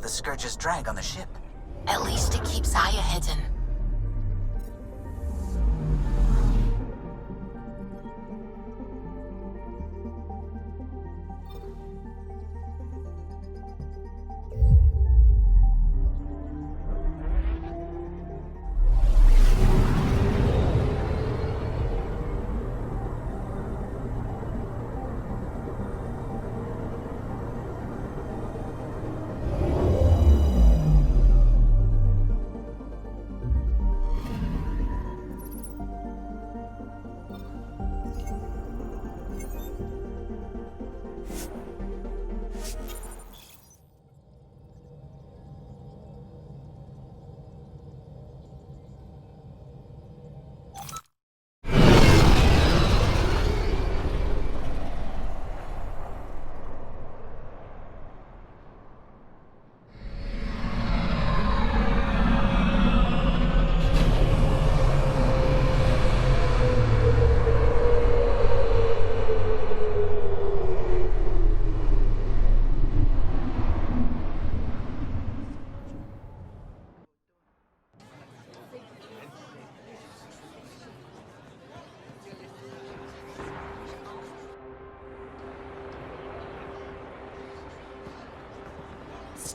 The Scourge's drag on the ship. At least it keeps Aya hidden.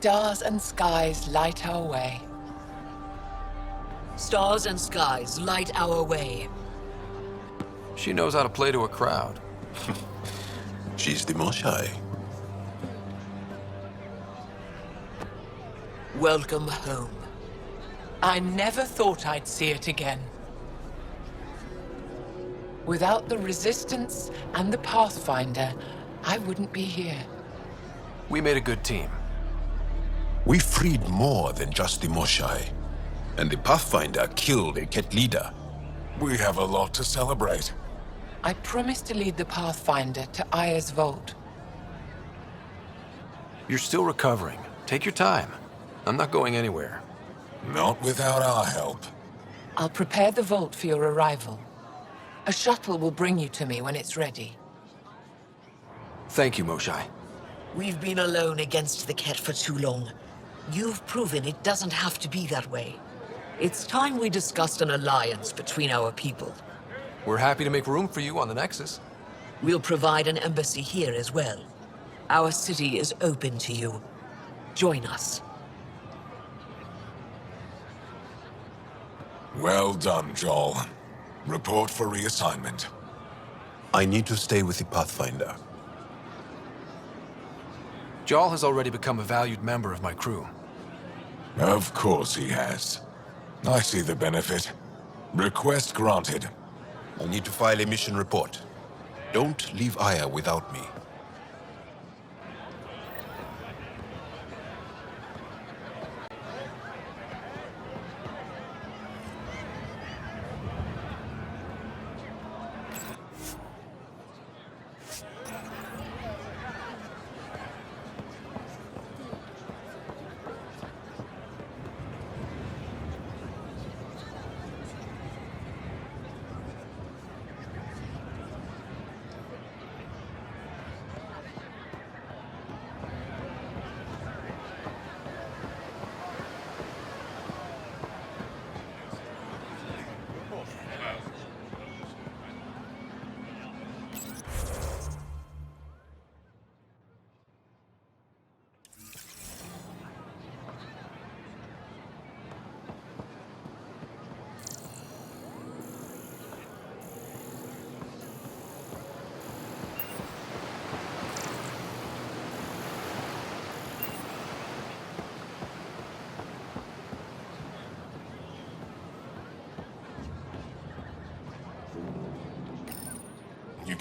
Stars and skies light our way. Stars and skies light our way. She knows how to play to a crowd. She's the Moshai. Welcome home. I never thought I'd see it again. Without the Resistance and the Pathfinder, I wouldn't be here. We made a good team. We freed more than just the Moshai. And the Pathfinder killed a Ket leader. We have a lot to celebrate. I promised to lead the Pathfinder to Aya's vault. You're still recovering. Take your time. I'm not going anywhere. Not without our help. I'll prepare the vault for your arrival. A shuttle will bring you to me when it's ready. Thank you, Moshai. We've been alone against the Ket for too long. You've proven it doesn't have to be that way. It's time we discussed an alliance between our people. We're happy to make room for you on the Nexus. We'll provide an embassy here as well. Our city is open to you. Join us. Well done, Joel. Report for reassignment. I need to stay with the Pathfinder. Jarl has already become a valued member of my crew. Of course he has. I see the benefit. Request granted. I need to file a mission report. Don't leave Aya without me.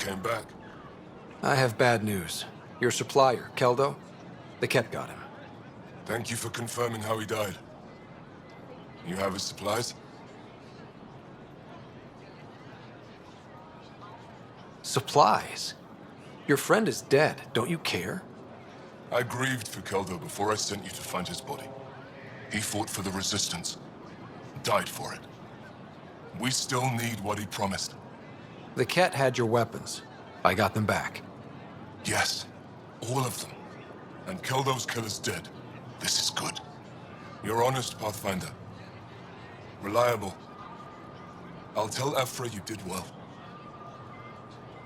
came back. I have bad news. Your supplier, Keldo, the Ket got him. Thank you for confirming how he died. You have his supplies? Supplies? Your friend is dead. Don't you care? I grieved for Keldo before I sent you to find his body. He fought for the Resistance. Died for it. We still need what he promised. The Ket had your weapons. I got them back. Yes, all of them. And Keldo's killer's dead. This is good. You're honest, Pathfinder. Reliable. I'll tell Ephra you did well.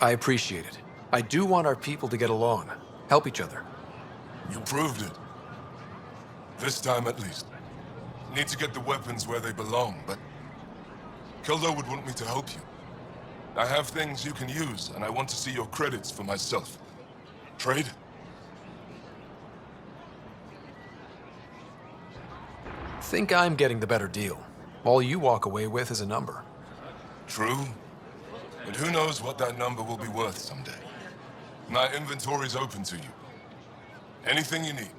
I appreciate it. I do want our people to get along. Help each other. You proved it. This time at least. Need to get the weapons where they belong, but Keldo would want me to help you. I have things you can use, and I want to see your credits for myself. Trade? Think I'm getting the better deal. All you walk away with is a number. True. But who knows what that number will be worth someday. My inventory's open to you. Anything you need.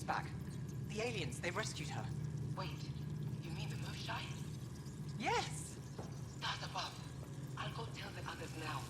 she's back. The aliens, they rescued her. Wait, you mean the Moshai? Yes! Start above. I'll go tell the others now.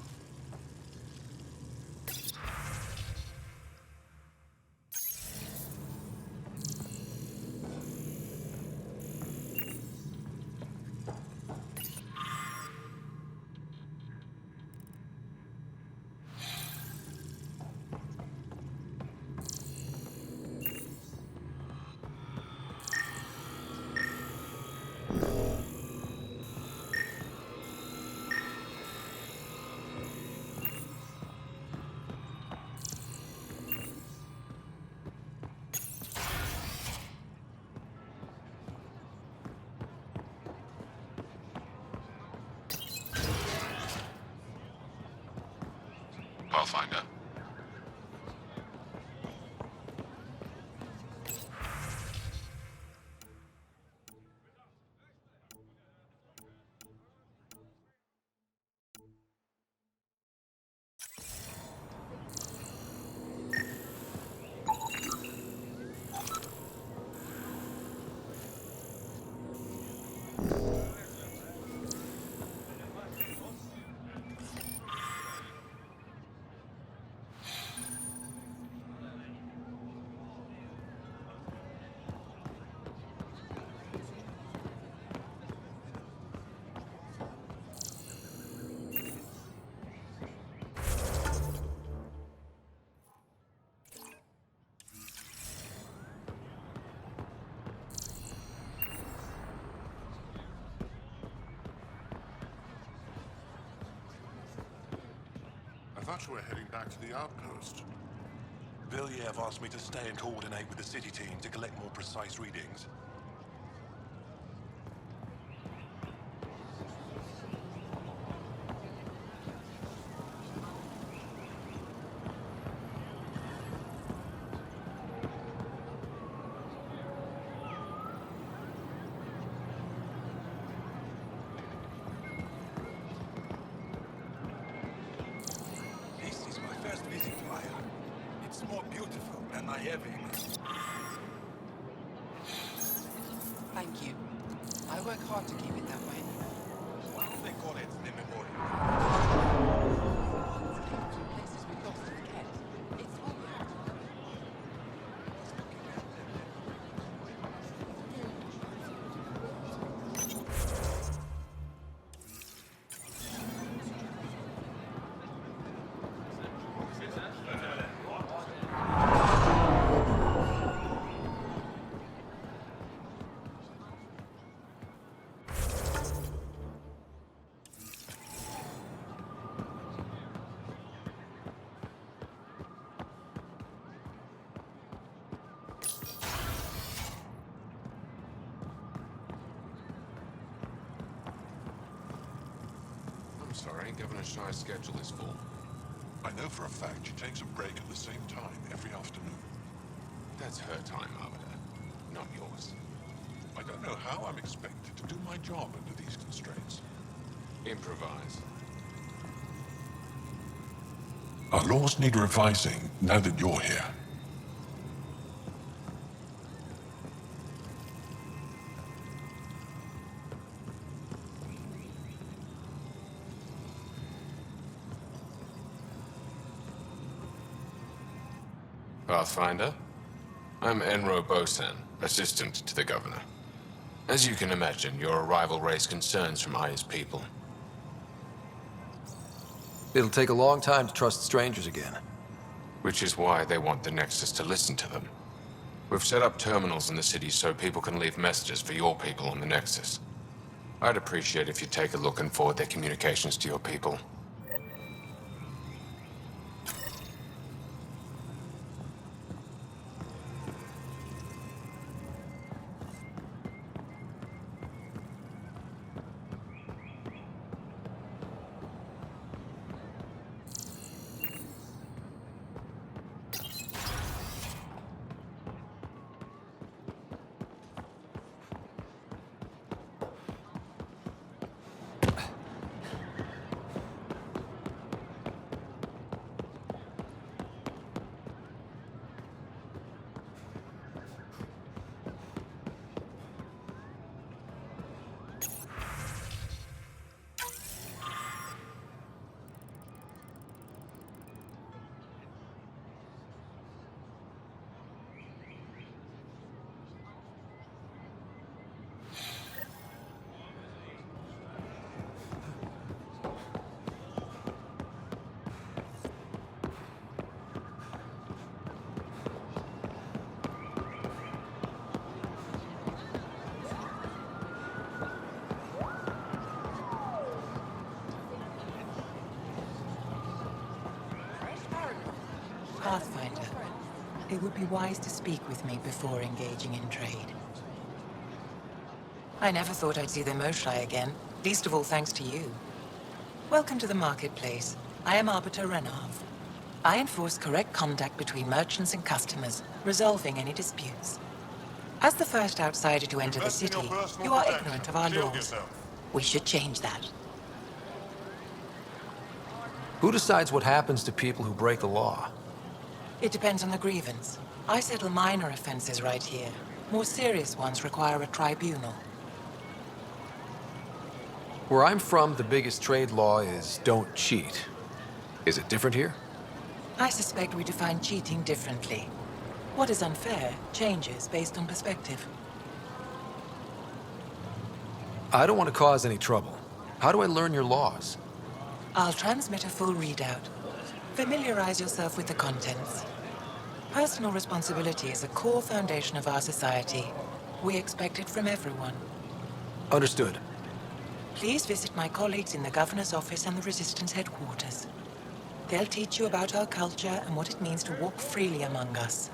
Pathfinder. I thought you were heading back to the outpost. Villiers asked me to stay and coordinate with the city team to collect more precise readings. This is my first visit to Aya. It's more beautiful than I ever imagined. Thank you. I work hard to keep it that way. Why do they call it the memorial? Places we've lost to the Ket. It's all we have. I'm sorry, Governor Shy's schedule is full. I know for a fact she takes a break at the same time every afternoon. That's her time, Arbiter, not yours. I don't know how I'm expected to do my job under these constraints. Improvise. Our laws need revising now that you're here. Pathfinder, I'm Enro Bosan, assistant to the governor. As you can imagine, your arrival raised concerns from Aya's people. It'll take a long time to trust strangers again. Which is why they want the Nexus to listen to them. We've set up terminals in the city so people can leave messages for your people on the Nexus. I'd appreciate if you take a look and forward their communications to your people. Pathfinder. It would be wise to speak with me before engaging in trade. I never thought I'd see the Moshai again, least of all thanks to you. Welcome to the marketplace. I am Arbiter Renav. I enforce correct conduct between merchants and customers, resolving any disputes. As the first outsider to enter the city, you are ignorant of our laws. We should change that. Who decides what happens to people who break the law? It depends on the grievance. I settle minor offenses right here. More serious ones require a tribunal. Where I'm from, the biggest trade law is don't cheat. Is it different here? I suspect we define cheating differently. What is unfair changes based on perspective. I don't want to cause any trouble. How do I learn your laws? I'll transmit a full readout. Familiarize yourself with the contents. Personal responsibility is a core foundation of our society. We expect it from everyone. Understood. Please visit my colleagues in the Governor's office and the Resistance headquarters. They'll teach you about our culture and what it means to walk freely among us.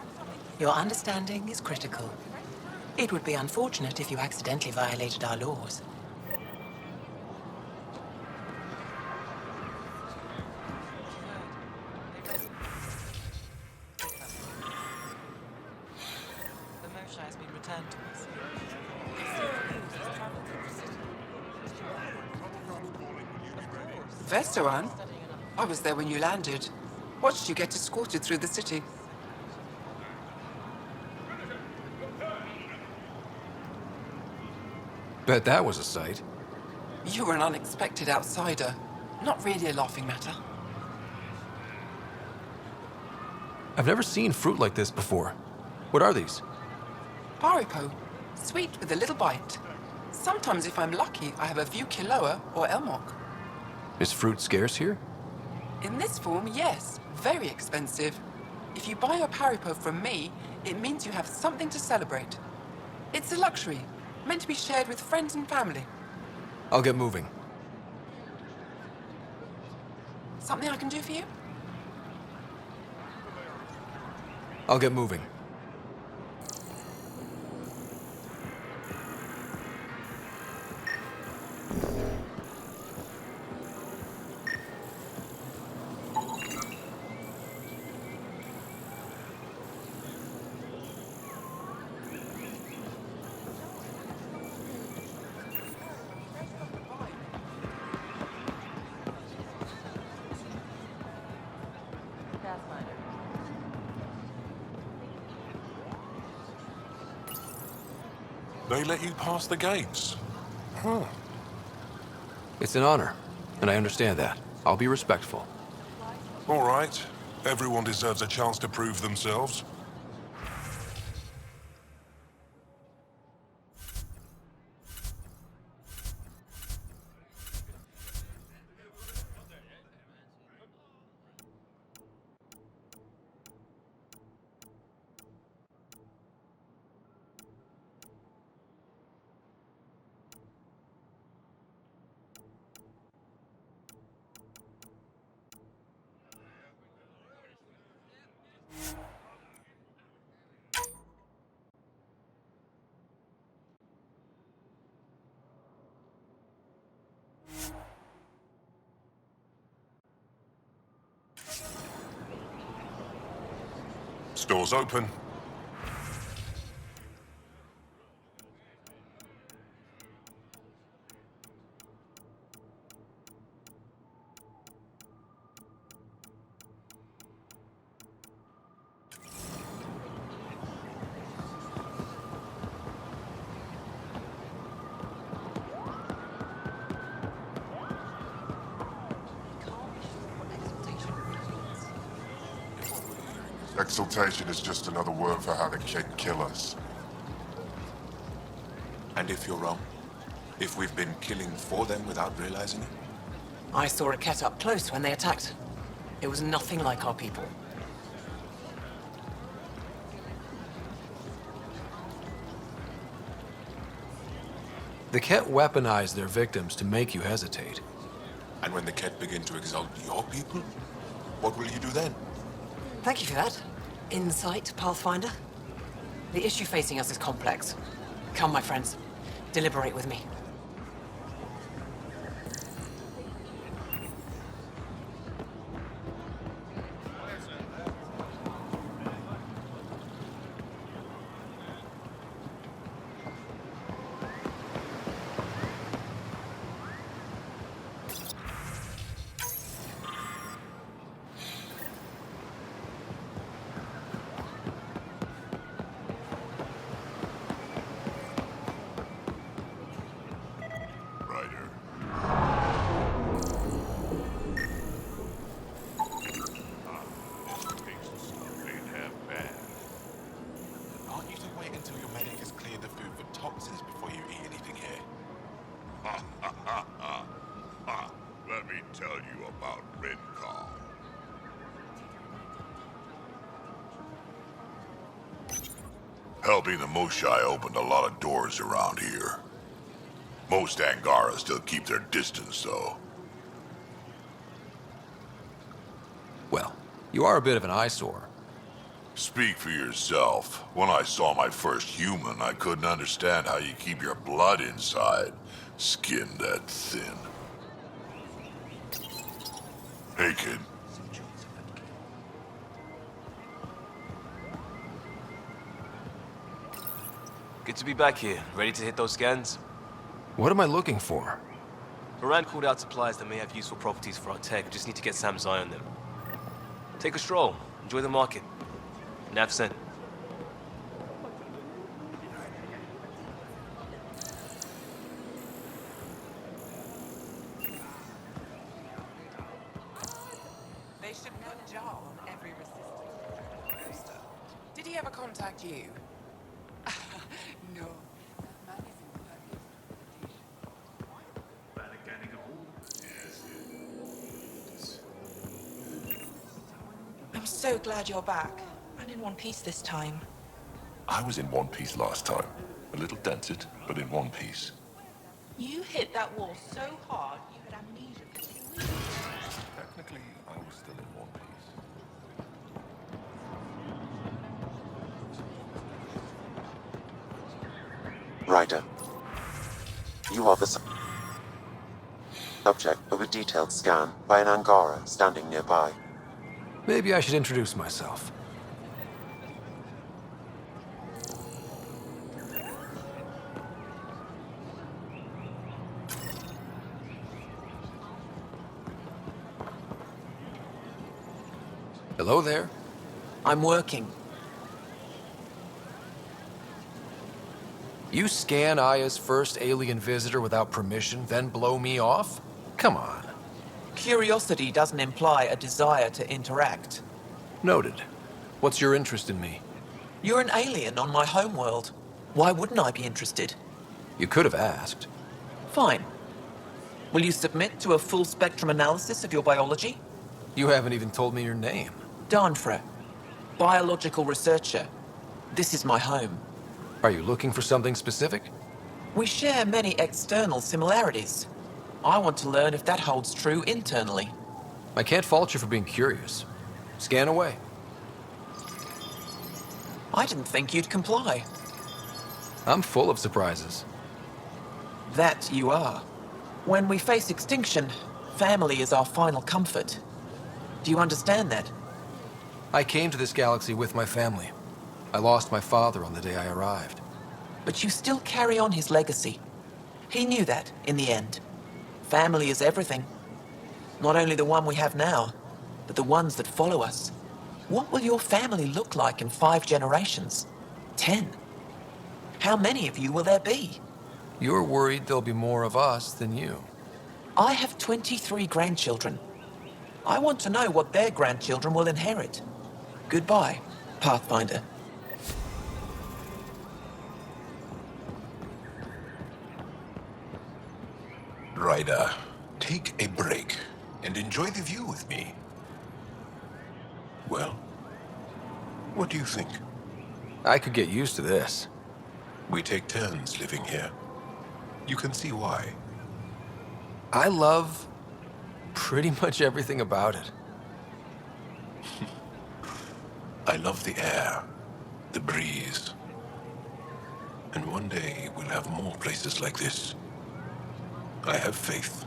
Your understanding is critical. It would be unfortunate if you accidentally violated our laws. The Mosha has been returned to us. Vestoran? I was there when you landed. Watched you get escorted through the city. Bet that was a sight. You were an unexpected outsider. Not really a laughing matter. I've never seen fruit like this before. What are these? Paripo. Sweet with a little bite. Sometimes if I'm lucky, I have a few kiloa or elmok. Is fruit scarce here? In this form, yes. Very expensive. If you buy a paripo from me, it means you have something to celebrate. It's a luxury, meant to be shared with friends and family. I'll get moving. Something I can do for you? I'll get moving. They let you pass the gates. Huh. It's an honor, and I understand that. I'll be respectful. All right. Everyone deserves a chance to prove themselves. Store's open. Exaltation is just another word for how they can kill us. And if you're wrong? If we've been killing for them without realizing it? I saw a Ket up close when they attacked. It was nothing like our people. The Ket weaponize their victims to make you hesitate. And when the Ket begin to exalt your people, what will you do then? Thank you for that. Insight, Pathfinder. The issue facing us is complex. Come, my friends. Deliberate with me. Ryder. This takes a story in half bad. Aren't you to wait until your medic has cleared the food for toxins before you eat anything here? Let me tell you about Redcall. Helping the Moshai opened a lot of doors around here. Most Angara still keep their distance, though. Well, you are a bit of an eyesore. Speak for yourself. When I saw my first human, I couldn't understand how you keep your blood inside. Skin that thin. Hey, kid. Good to be back here, ready to hit those scans. What am I looking for? Moran called out supplies that may have useful properties for our tech. We just need to get Sam's eye on them. Take a stroll. Enjoy the market. Nav sent. They should put jar on every resistance poster. Did he ever contact you? No. That man is I'm so glad you're back. And in one piece this time. I was in one piece last time. A little dented, but in one piece. You hit that wall so hard, you had amnesia for 2 weeks. Technically, I was still in one piece. Ryder, you are the subject of a detailed scan by an Angara standing nearby. Maybe I should introduce myself. Hello there. I'm working. You scan Aya's first alien visitor without permission, then blow me off? Come on. Curiosity doesn't imply a desire to interact. Noted. What's your interest in me? You're an alien on my homeworld. Why wouldn't I be interested? You could have asked. Fine. Will you submit to a full spectrum analysis of your biology? You haven't even told me your name. Danfra, biological researcher. This is my home. Are you looking for something specific? We share many external similarities. I want to learn if that holds true internally. I can't fault you for being curious. Scan away. I didn't think you'd comply. I'm full of surprises. That you are. When we face extinction, family is our final comfort. Do you understand that? I came to this galaxy with my family. I lost my father on the day I arrived. But you still carry on his legacy. He knew that, in the end. Family is everything. Not only the one we have now, but the ones that follow us. What will your family look like in 5 generations? 10? How many of you will there be? You're worried there'll be more of us than you. I have 23 grandchildren. I want to know what their grandchildren will inherit. Goodbye, Pathfinder. Ryder, take a break and enjoy the view with me. Well, what do you think? I could get used to this. We take turns living here. You can see why. I love pretty much everything about it. I love the air, the breeze. And one day we'll have more places like this. I have faith.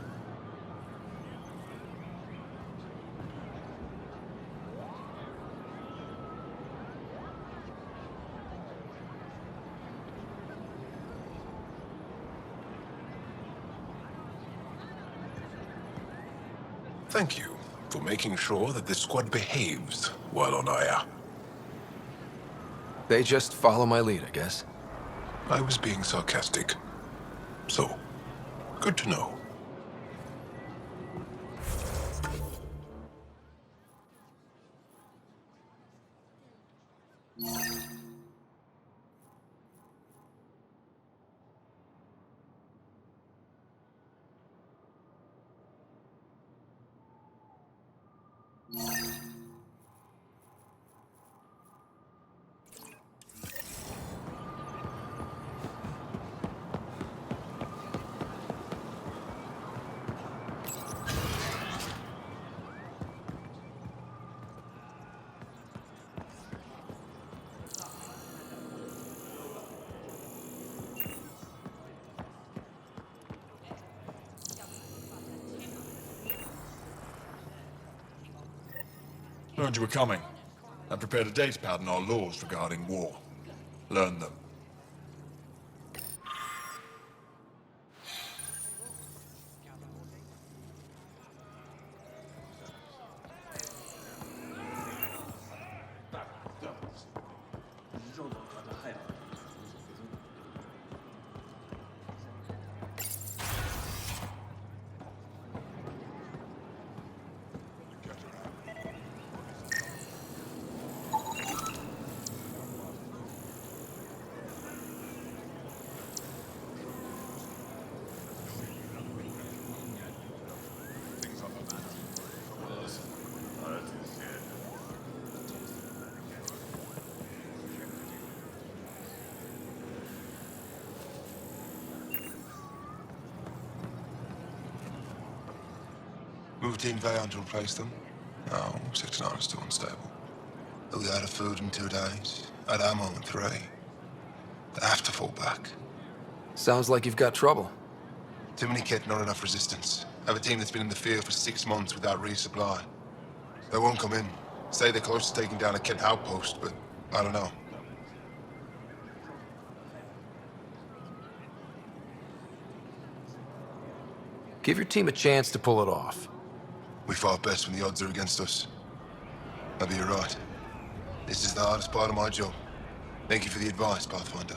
Thank you for making sure that the squad behaves while on Aya. They just follow my lead, I guess. I was being sarcastic. So, good to know. Learned you were coming. I prepared a datapad on our laws regarding war. Learn them. Move Team Vayon to replace them? No, 6-9 is still unstable. They'll be out of food in 2 days, out of ammo in 3. They have to fall back. Sounds like you've got trouble. Too many kit, not enough resistance. I have a team that's been in the field for 6 months without resupply. They won't come in. Say they're close to taking down a kit outpost, but I don't know. Give your team a chance to pull it off. We fought best when the odds are against us. Maybe you're right. This is the hardest part of my job. Thank you for the advice, Pathfinder.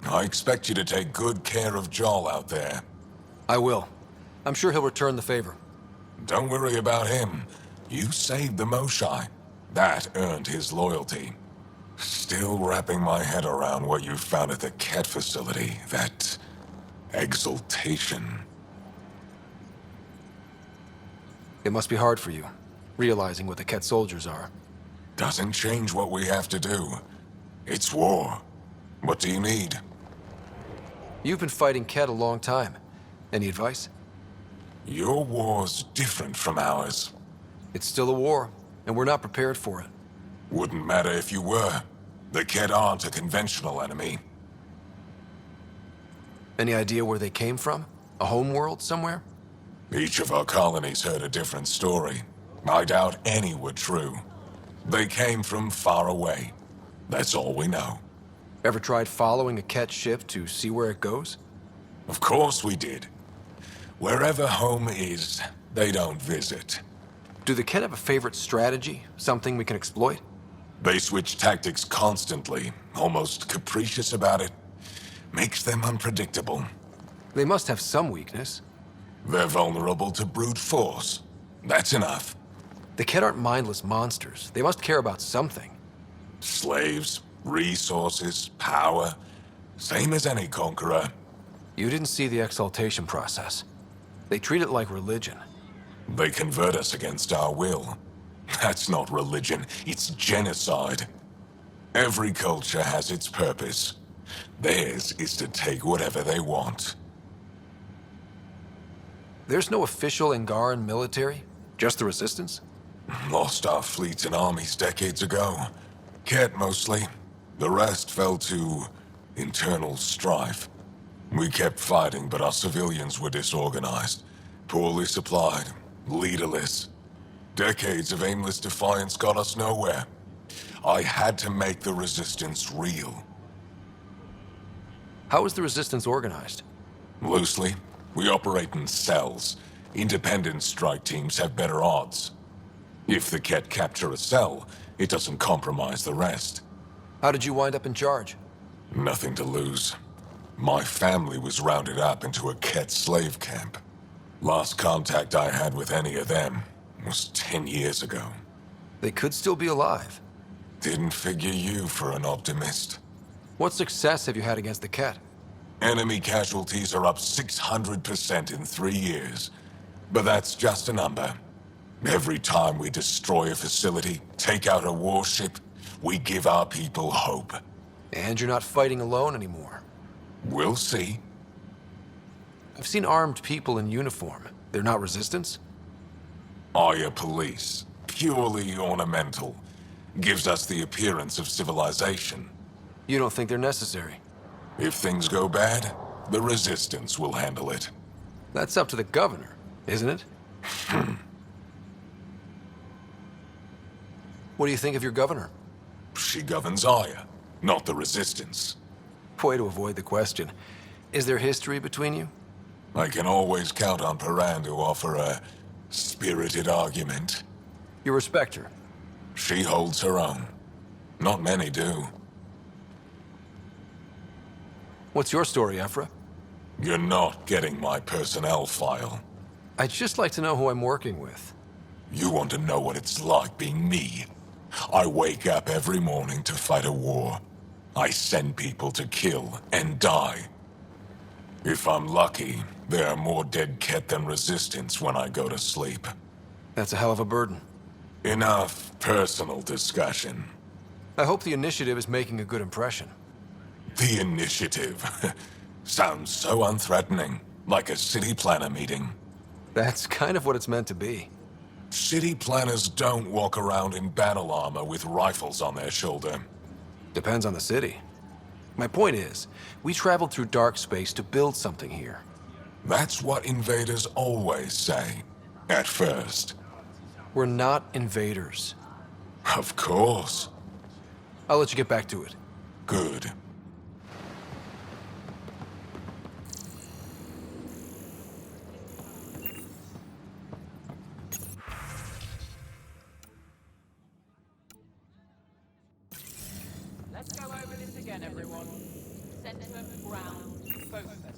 I expect you to take good care of Jarl out there. I will. I'm sure he'll return the favor. Don't worry about him. You saved the Moshai. That earned his loyalty. Still wrapping my head around what you found at the Ket facility. That exultation. It must be hard for you, realizing what the Ket soldiers are. Doesn't change what we have to do. It's war. What do you need? You've been fighting Ket a long time. Any advice? Your war's different from ours. It's still a war, and we're not prepared for it. Wouldn't matter if you were. The Ket aren't a conventional enemy. Any idea where they came from? A home world somewhere? Each of our colonies heard a different story. I doubt any were true. They came from far away. That's all we know. Ever tried following a Ket ship to see where it goes? Of course we did. Wherever home is, they don't visit. Do the Ket have a favorite strategy? Something we can exploit? They switch tactics constantly, almost capricious about it. Makes them unpredictable. They must have some weakness. They're vulnerable to brute force. That's enough. The Ket aren't mindless monsters. They must care about something. Slaves, resources, power. Same as any conqueror. You didn't see the exaltation process. They treat it like religion. They convert us against our will. That's not religion, it's genocide. Every culture has its purpose. Theirs is to take whatever they want. There's no official Angaran military? Just the Resistance? Lost our fleets and armies decades ago. Ket mostly. The rest fell to internal strife. We kept fighting, but our civilians were disorganized, poorly supplied, leaderless. Decades of aimless defiance got us nowhere. I had to make the Resistance real. How is the Resistance organized? Loosely, we operate in cells. Independent strike teams have better odds. If the Ket capture a cell, it doesn't compromise the rest. How did you wind up in charge? Nothing to lose. My family was rounded up into a Ket slave camp. Last contact I had with any of them was 10 years ago. They could still be alive. Didn't figure you for an optimist. What success have you had against the Ket? Enemy casualties are up 600% in 3 years. But that's just a number. Every time we destroy a facility, take out a warship, we give our people hope. And you're not fighting alone anymore. We'll see. I've seen armed people in uniform. They're not Resistance? Aya police. Purely ornamental. Gives us the appearance of civilization. You don't think they're necessary? If things go bad, the Resistance will handle it. That's up to the governor, isn't it? What do you think of your governor? She governs Aya, not the Resistance. Way to avoid the question. Is there history between you? I can always count on Paran to offer a spirited argument. You respect her? She holds her own. Not many do. What's your story, Ephra? You're not getting my personnel file. I'd just like to know who I'm working with. You want to know what it's like being me? I wake up every morning to fight a war. I send people to kill and die. If I'm lucky, there are more dead Ket than Resistance when I go to sleep. That's a hell of a burden. Enough personal discussion. I hope the initiative is making a good impression. The initiative. Sounds so unthreatening, like a city planner meeting. That's kind of what it's meant to be. City planners don't walk around in battle armor with rifles on their shoulder. Depends on the city. My point is, we traveled through dark space to build something here. That's what invaders always say. At first. We're not invaders. Of course. I'll let you get back to it. Good. Let's go over this again, everyone. Center of ground, focus.